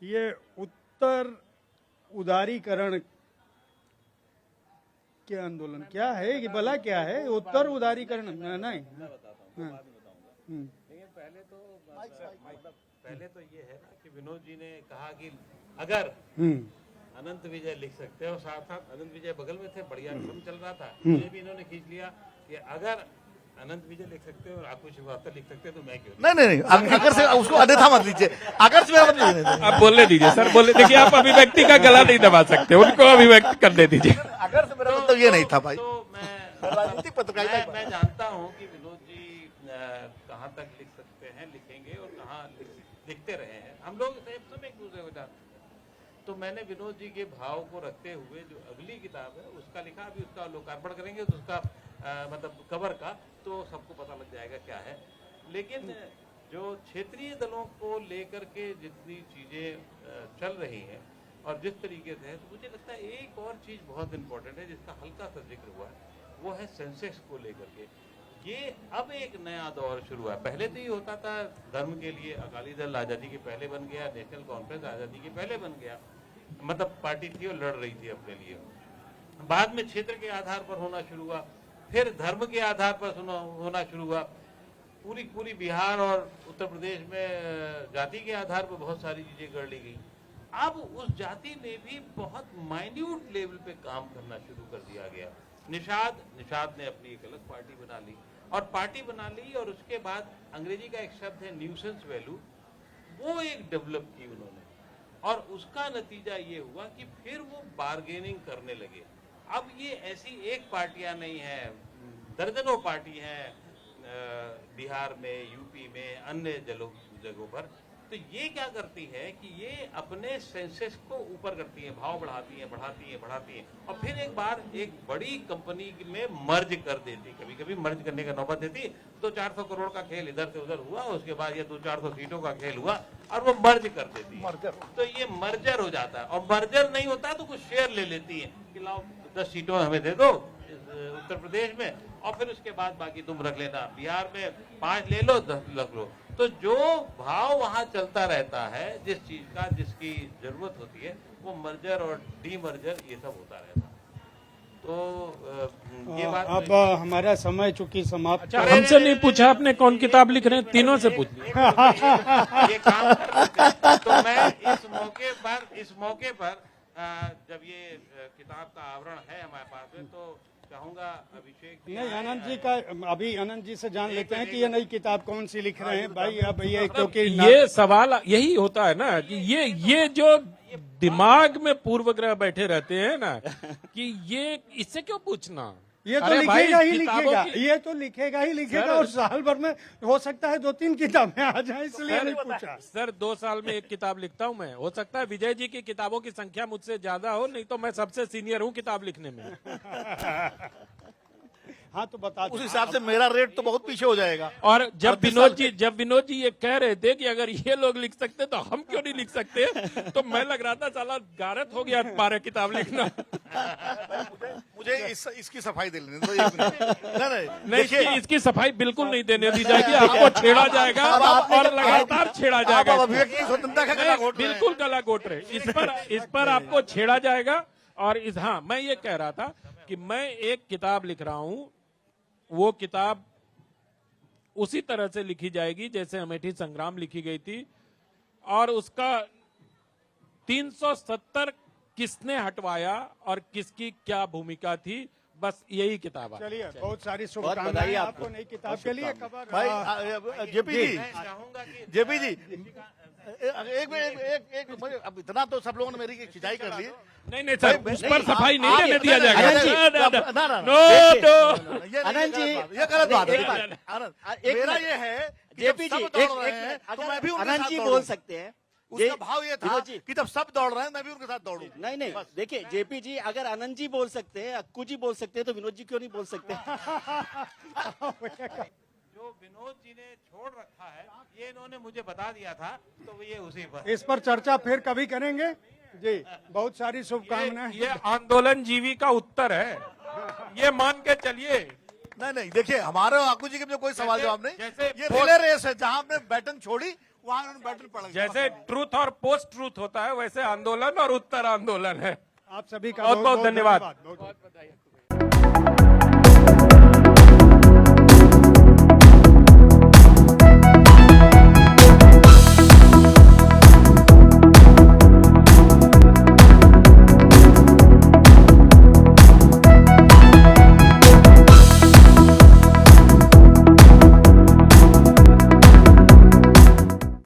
ये उत्तर उदारीकरण के आंदोलन क्या है, कि भला क्या है उत्तर उदारीकरण? नहीं, पहले तो ये है ना कि विनोद जी ने कहा कि अगर अनंत विजय लिख सकते हैं, और साथ साथ अनंत विजय बगल में थे, बढ़िया क्रम चल रहा था, मुझे भी इन्होंने खींच लिया कि अगर अनंत विजय लिख सकते हैं और आकुश श्रीवास्तव लिख सकते हैं तो मैं क्यों नहीं, अगर से उसको अन्यथा मत लीजिए, अगर से मत लीजिए। आप बोलने दीजिए सर, बोले। देखिए आप अभिव्यक्ति का गला नहीं दबा सकते, उनको अभिव्यक्त करने दीजिए। अगर से मेरा मतलब ये नहीं था भाई। तो राजनीतिक पत्रकारिता मैं जानता हूँ कि विनोद जी कहाँ तक लिख सकते हैं, लिखेंगे और कहाँ लिखते रहे हैं। हम लोग सब एक दूसरे को जानते हैं। तो मैंने विनोद जी के भाव को रखते हुए जो अगली किताब है उसका लिखा। अभी उसका लोकार्पण करेंगे तो उसका मतलब कवर का तो सबको पता लग जाएगा क्या है। लेकिन जो क्षेत्रीय दलों को लेकर के जितनी चीजें चल रही हैं और जिस तरीके से है, तो मुझे लगता है एक और चीज बहुत इंपॉर्टेंट है जिसका हल्का सा जिक्र हुआ है, वो है सेंसेक्स को लेकर के। ये अब एक नया दौर शुरू हुआ। पहले तो ये होता था धर्म के लिए अकाली दल आजादी के पहले बन गया, नेशनल कॉन्फ्रेंस आजादी के पहले बन गया, मतलब पार्टी थी और लड़ रही थी अपने लिए। बाद में क्षेत्र के आधार पर होना शुरू हुआ, फिर धर्म के आधार पर होना शुरू हुआ। पूरी बिहार और उत्तर प्रदेश में जाति के आधार पर बहुत सारी चीजें कर ली गई। अब उस जाति में भी बहुत माइन्यूट लेवल पे काम करना शुरू कर दिया गया। निषाद ने अपनी एक अलग पार्टी बना ली और उसके बाद अंग्रेजी का एक शब्द है न्यूसेंस वैल्यू, वो एक डेवलप की उन्होंने, और उसका नतीजा ये हुआ कि फिर वो बार्गेनिंग करने लगे। अब ये ऐसी एक पार्टियां नहीं है, दर्जनों पार्टी हैं बिहार में, यूपी में, अन्य जगहों पर। तो ये क्या करती है कि ये अपने सेंसेस को ऊपर करती है, भाव बढ़ाती है और फिर एक बार एक बड़ी कंपनी में मर्ज कर देती। कभी कभी मर्ज करने का नौबत देती। 200-400 करोड़ का खेल इधर से उधर हुआ, उसके बाद ये 200-400 सीटों का खेल हुआ और वो मर्ज कर देती है। तो ये मर्जर हो जाता है, और मर्जर नहीं होता तो कुछ शेयर ले लेती है कि लाओ 10 सीटों हमें दे दो उत्तर प्रदेश में, और फिर उसके बाद बाकी तुम रख लेना। बिहार में 5 ले लो, 10 रख लो। तो जो भाव वहां चलता रहता है, जिस चीज का जिसकी जरूरत होती है, वो मर्जर और डीमर्जर ये सब होता रहता है। तो ये बात अब हमारा समय चूंकि समाप्त अच्छा, हमसे नहीं पूछा आपने कौन किताब लिख रहे हैं, तीनों से पूछ लिया। ये काम कर रहे थे। तो मैं इस मौके पर जब ये किताब का आवरण है हमारे पास में, तो चाहूंगा अभिषेक जी नहीं, आनंद जी का अभी आनंद जी से जान लेते हैं कि ये नई किताब कौन सी लिख रहे हैं भाई। अब ये क्योंकि ये सवाल यही होता है ना कि ये जो दिमाग में पूर्वग्रह बैठे रहते हैं ना कि ये इससे क्यों पूछना। ये तो अरे भाई, लिखेगा ही किताबों लिखेगा, की- ये तो लिखेगा ही लिखेगा, सर- और साल भर में हो सकता है 2-3 किताबें आ जाए, इसलिए नहीं पूछा। सर 2 साल में एक किताब लिखता हूं मैं। हो सकता है विजय जी की किताबों की संख्या मुझसे ज्यादा हो, नहीं तो मैं सबसे सीनियर हूं किताब लिखने में। हाँ तो बता उस हिसाब से मेरा रेट तो बहुत पीछे हो जाएगा। और जब विनोद जी ये कह रहे थे कि अगर ये लोग लिख सकते तो हम क्यों नहीं लिख सकते, तो मैं लग रहा था साला गारत हो गया 12 किताब लिखना। मुझे इसकी सफाई दे लेने दो 1 मिनट। नहीं, इसकी सफाई बिल्कुल नहीं देने दी जाएगी। आपको छेड़ा जाएगा और लगातार छेड़ा जाएगा। आप अभिव्यक्ति की स्वतंत्रता का गला घोट रहे हैं। बिल्कुल गला घोट रहे। इस पर आपको छेड़ा जाएगा। और हाँ, मैं ये कह रहा था कि मैं एक किताब लिख रहा हूं, वो किताब उसी तरह से लिखी जाएगी जैसे अमेठी संग्राम लिखी गई थी, और उसका 370 किसने हटवाया और किसकी क्या भूमिका थी, बस यही किताब है। चलिए, बहुत सारी बधाई शुभकामनाएं आपको। आपको नई किताब के लिए। भाई जेपी जी, मैं चाहूंगा कि जेपी जी, एक अब इतना तो सब लोगों ने मेरी खिंचाई कर ली। नहीं सर, उस पर सफाई नहीं आप- देने दिया नहीं, जाएगा। आनंद जी, ना, ना, नो, नो। आनंद जी, ये गलत बात है। एक बात। आनंद, एक मेरा मिनट। ये है कि जेपी जब जी, सब दौड़ रहे हैं तो मैं भी उनके आनंद साथ जी दौड़ूं। बोल सकते हैं। उसका भाव ये था विनोद जी, कि जब सब दौड़ रहे हैं मैं भी उनके साथ दौड़ूं। नहीं देखिए जेपी जी, अगर आनंद जी बोल सकते हैं, अक्कू जी बोल सकते हैं, तो विनोद जी क्यों नहीं बोल सकते। जो विनोद जी ने छोड़ रखा है, ये इन्होंने मुझे बता दिया था, तो ये उसी पर। इस पर चर्चा फिर कभी करेंगे जी। बहुत सारी शुभकामनाएं। ये आंदोलन जीवी का उत्तर है, ये मान के चलिए। नहीं देखिए, हमारे आकू जी के लिए कोई सवाल जवाब नहीं। जैसे ये रिले रेस है, जहां हमने बैटन छोड़ी वहां उन्होंने बैटन पड़ गया। जैसे ट्रूथ और पोस्ट ट्रूथ होता है, वैसे आंदोलन और उत्तर आंदोलन है। आप सभी का बहुत बहुत धन्यवाद। बहुत बधाई।